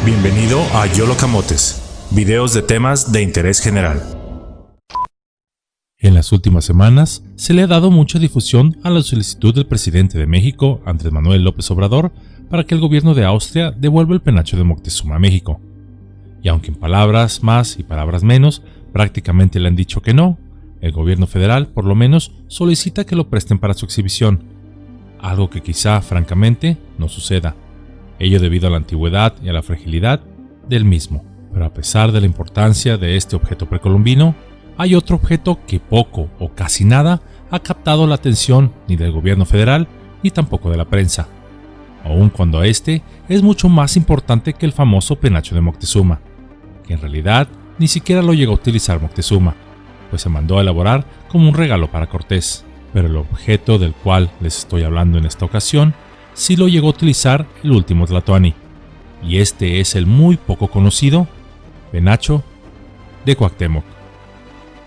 Bienvenido a YOLO Camotes, videos de temas de interés general. En las últimas semanas se le ha dado mucha difusión a la solicitud del presidente de México, Andrés Manuel López Obrador, para que el gobierno de Austria devuelva el penacho de Moctezuma a México. Y aunque en palabras más y palabras menos, prácticamente le han dicho que no, el gobierno federal, por lo menos, solicita que lo presten para su exhibición. Algo que quizá, francamente, no suceda. Ello debido a la antigüedad y a la fragilidad del mismo. Pero a pesar de la importancia de este objeto precolombino, hay otro objeto que poco o casi nada ha captado la atención ni del gobierno federal ni tampoco de la prensa, aun cuando este es mucho más importante que el famoso penacho de Moctezuma, que en realidad ni siquiera lo llegó a utilizar Moctezuma, pues se mandó a elaborar como un regalo para Cortés. Pero el objeto del cual les estoy hablando en esta ocasión sí lo llegó a utilizar el último Tlatoani, y este es el muy poco conocido penacho de Cuauhtémoc.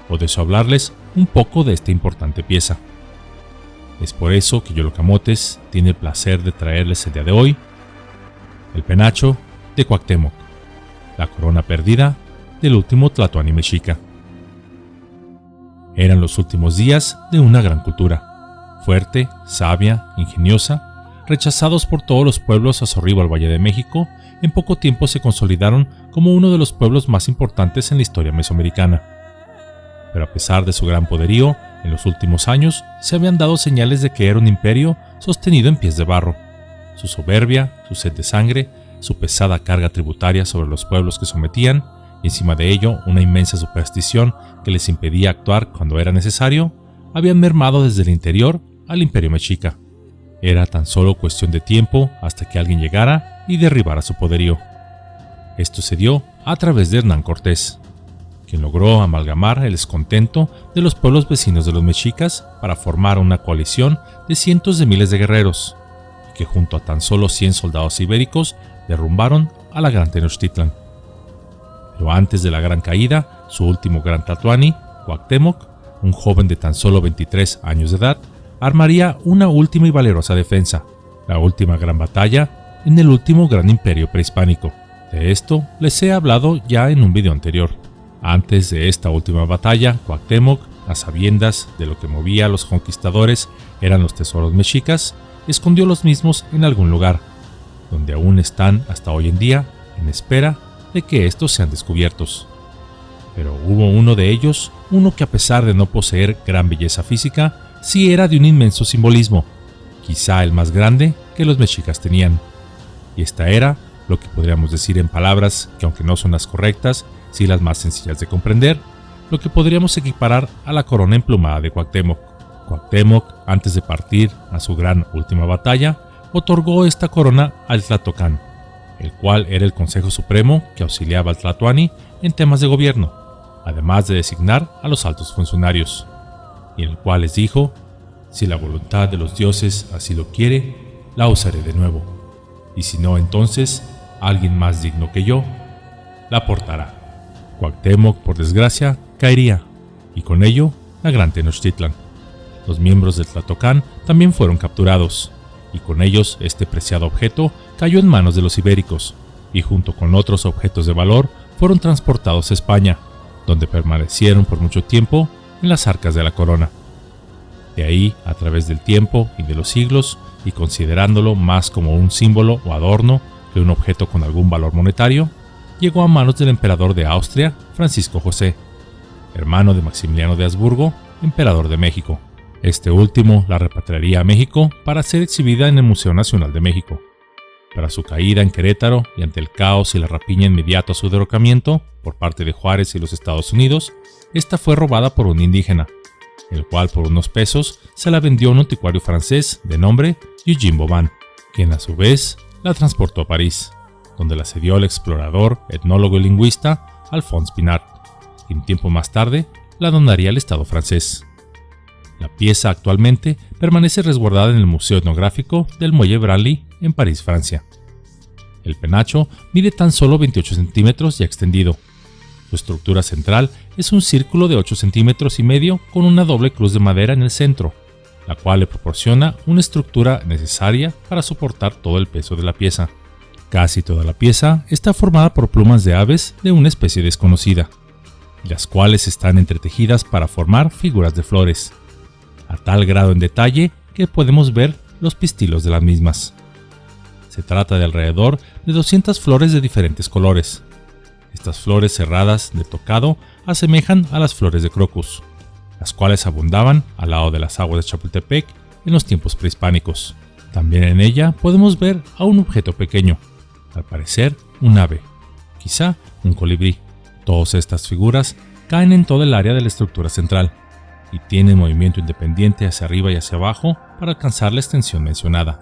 Por eso hablarles un poco de esta importante pieza. Es por eso que YOLO Camotes tiene el placer de traerles el día de hoy el penacho de Cuauhtémoc, la corona perdida del último Tlatoani mexica. Eran los últimos días de una gran cultura, fuerte, sabia, ingeniosa. Rechazados por todos los pueblos a su arribo al Valle de México, en poco tiempo se consolidaron como uno de los pueblos más importantes en la historia mesoamericana. Pero a pesar de su gran poderío, en los últimos años se habían dado señales de que era un imperio sostenido en pies de barro. Su soberbia, su sed de sangre, su pesada carga tributaria sobre los pueblos que sometían, y encima de ello una inmensa superstición que les impedía actuar cuando era necesario, habían mermado desde el interior al imperio mexica. Era tan solo cuestión de tiempo hasta que alguien llegara y derribara su poderío. Esto se dio a través de Hernán Cortés, quien logró amalgamar el descontento de los pueblos vecinos de los mexicas para formar una coalición de cientos de miles de guerreros, y que junto a tan solo 100 soldados ibéricos derrumbaron a la gran Tenochtitlan. Pero antes de la gran caída, su último gran Tlatoani, Cuauhtémoc, un joven de tan solo 23 años de edad, armaría una última y valerosa defensa, la última gran batalla en el último gran imperio prehispánico. De esto les he hablado ya en un video anterior. Antes de esta última batalla, Cuauhtémoc, a sabiendas de lo que movía a los conquistadores eran los tesoros mexicas, escondió los mismos en algún lugar, donde aún están hasta hoy en día en espera de que estos sean descubiertos. Pero hubo uno de ellos, uno que a pesar de no poseer gran belleza física, sí era de un inmenso simbolismo, quizá el más grande que los mexicas tenían. Y esta era lo que podríamos decir en palabras que, aunque no son las correctas, sí las más sencillas de comprender, lo que podríamos equiparar a la corona emplumada de Cuauhtémoc. Cuauhtémoc, antes de partir a su gran última batalla, otorgó esta corona al Tlatocán, el cual era el Consejo Supremo que auxiliaba al Tlatoani en temas de gobierno, además de designar a los altos funcionarios, y en el cual les dijo: si la voluntad de los dioses así lo quiere, la usaré de nuevo, y si no, entonces alguien más digno que yo la portará. Cuauhtémoc, por desgracia, caería, y con ello la gran Tenochtitlan. Los miembros del Tlatocán también fueron capturados, y con ellos este preciado objeto cayó en manos de los ibéricos, y junto con otros objetos de valor fueron transportados a España, donde permanecieron por mucho tiempo en las arcas de la corona. De ahí, a través del tiempo y de los siglos, y considerándolo más como un símbolo o adorno que un objeto con algún valor monetario, llegó a manos del emperador de Austria, Francisco José, hermano de Maximiliano de Habsburgo, emperador de México. Este último la repatriaría a México para ser exhibida en el Museo Nacional de México. Para su caída en Querétaro y ante el caos y la rapiña inmediato a su derrocamiento por parte de Juárez y los Estados Unidos, esta fue robada por un indígena, el cual por unos pesos se la vendió a un anticuario francés de nombre Eugene Boban, quien a su vez la transportó a París, donde la cedió al explorador, etnólogo y lingüista Alphonse Pinard, quien tiempo más tarde la donaría al Estado francés. La pieza actualmente permanece resguardada en el Museo Etnográfico del Muelle Branly en París, Francia. El penacho mide tan solo 28 centímetros ya extendido. Su estructura central es un círculo de 8 centímetros y medio con una doble cruz de madera en el centro, la cual le proporciona una estructura necesaria para soportar todo el peso de la pieza. Casi toda la pieza está formada por plumas de aves de una especie desconocida, las cuales están entretejidas para formar figuras de flores, a tal grado en detalle que podemos ver los pistilos de las mismas. Se trata de alrededor de 200 flores de diferentes colores. Estas flores cerradas de tocado asemejan a las flores de crocus, las cuales abundaban al lado de las aguas de Chapultepec en los tiempos prehispánicos. También en ella podemos ver a un objeto pequeño, al parecer un ave, quizá un colibrí. Todas estas figuras caen en toda el área de la estructura central y tienen movimiento independiente hacia arriba y hacia abajo para alcanzar la extensión mencionada.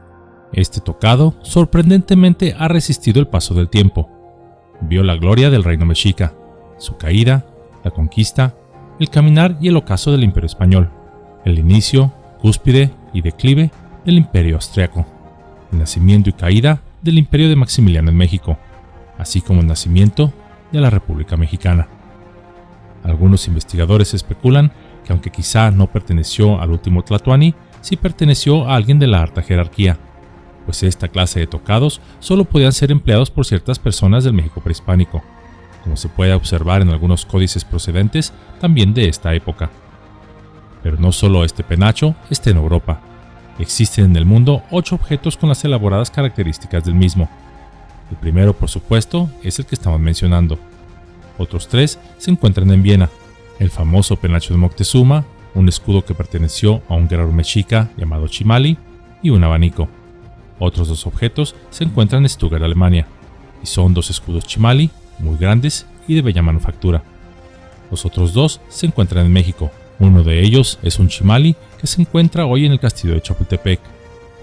Este tocado sorprendentemente ha resistido el paso del tiempo. Vio la gloria del reino mexica, su caída, la conquista, el caminar y el ocaso del Imperio español, el inicio, cúspide y declive del Imperio austriaco, el nacimiento y caída del Imperio de Maximiliano en México, así como el nacimiento de la República Mexicana. Algunos investigadores especulan que aunque quizá no perteneció al último Tlatoani, sí perteneció a alguien de la alta jerarquía, pues esta clase de tocados solo podían ser empleados por ciertas personas del México prehispánico, como se puede observar en algunos códices procedentes también de esta época. Pero no solo este penacho está en Europa. Existen en el mundo 8 objetos con las elaboradas características del mismo. El primero, por supuesto, es el que estamos mencionando. Otros 3 se encuentran en Viena. El famoso penacho de Moctezuma, un escudo que perteneció a un guerrero mexica llamado Chimali, y un abanico. Otros 2 objetos se encuentran en Stuttgart, Alemania, y son 2 escudos Chimali, muy grandes y de bella manufactura. Los otros 2 se encuentran en México. Uno de ellos es un Chimali que se encuentra hoy en el castillo de Chapultepec.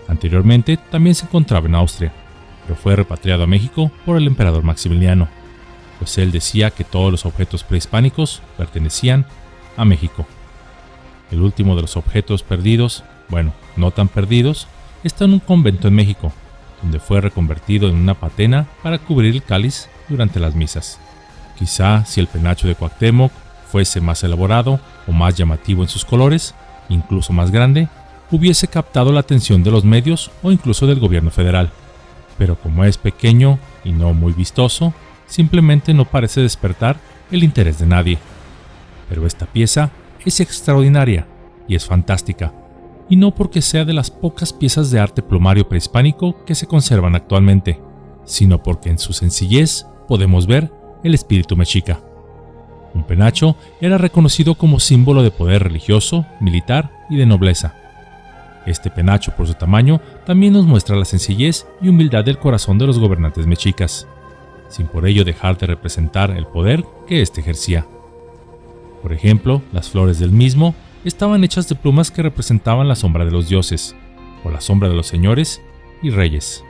Anteriormente también se encontraba en Austria, pero fue repatriado a México por el emperador Maximiliano, pues él decía que todos los objetos prehispánicos pertenecían a México. El último de los objetos perdidos, bueno, no tan perdidos, está en un convento en México, donde fue reconvertido en una patena para cubrir el cáliz durante las misas. Quizá si el penacho de Cuauhtémoc fuese más elaborado o más llamativo en sus colores, incluso más grande, hubiese captado la atención de los medios o incluso del gobierno federal. Pero como es pequeño y no muy vistoso, simplemente no parece despertar el interés de nadie. Pero esta pieza es extraordinaria y es fantástica, y no porque sea de las pocas piezas de arte plumario prehispánico que se conservan actualmente, sino porque en su sencillez podemos ver el espíritu mexica. Un penacho era reconocido como símbolo de poder religioso, militar y de nobleza. Este penacho, por su tamaño, también nos muestra la sencillez y humildad del corazón de los gobernantes mexicas, sin por ello dejar de representar el poder que éste ejercía. Por ejemplo, las flores del mismo estaban hechas de plumas que representaban la sombra de los dioses, o la sombra de los señores y reyes.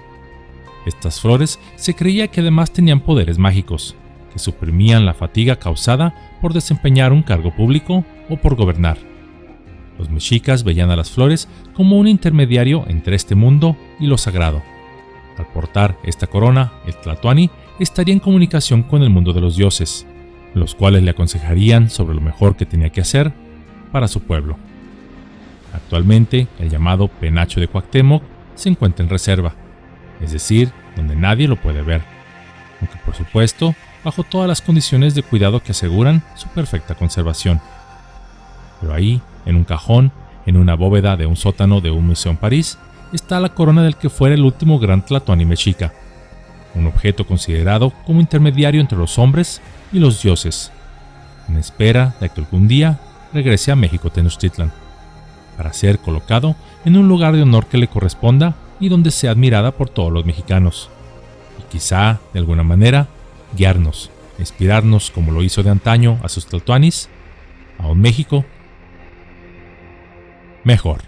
Estas flores se creía que además tenían poderes mágicos, que suprimían la fatiga causada por desempeñar un cargo público o por gobernar. Los mexicas veían a las flores como un intermediario entre este mundo y lo sagrado. Al portar esta corona, el Tlatoani estaría en comunicación con el mundo de los dioses, los cuales le aconsejarían sobre lo mejor que tenía que hacer para su pueblo. Actualmente, el llamado penacho de Cuauhtémoc se encuentra en reserva, es decir, donde nadie lo puede ver, aunque por supuesto, bajo todas las condiciones de cuidado que aseguran su perfecta conservación. Pero ahí, en un cajón, en una bóveda de un sótano de un museo en París, está la corona del que fuera el último gran Tlatoani mexica, un objeto considerado como intermediario entre los hombres y los dioses, en espera de que algún día regrese a México Tenochtitlan, para ser colocado en un lugar de honor que le corresponda y donde sea admirada por todos los mexicanos, y quizá, de alguna manera, guiarnos, inspirarnos como lo hizo de antaño a sus tlatoanis, a un México mejor.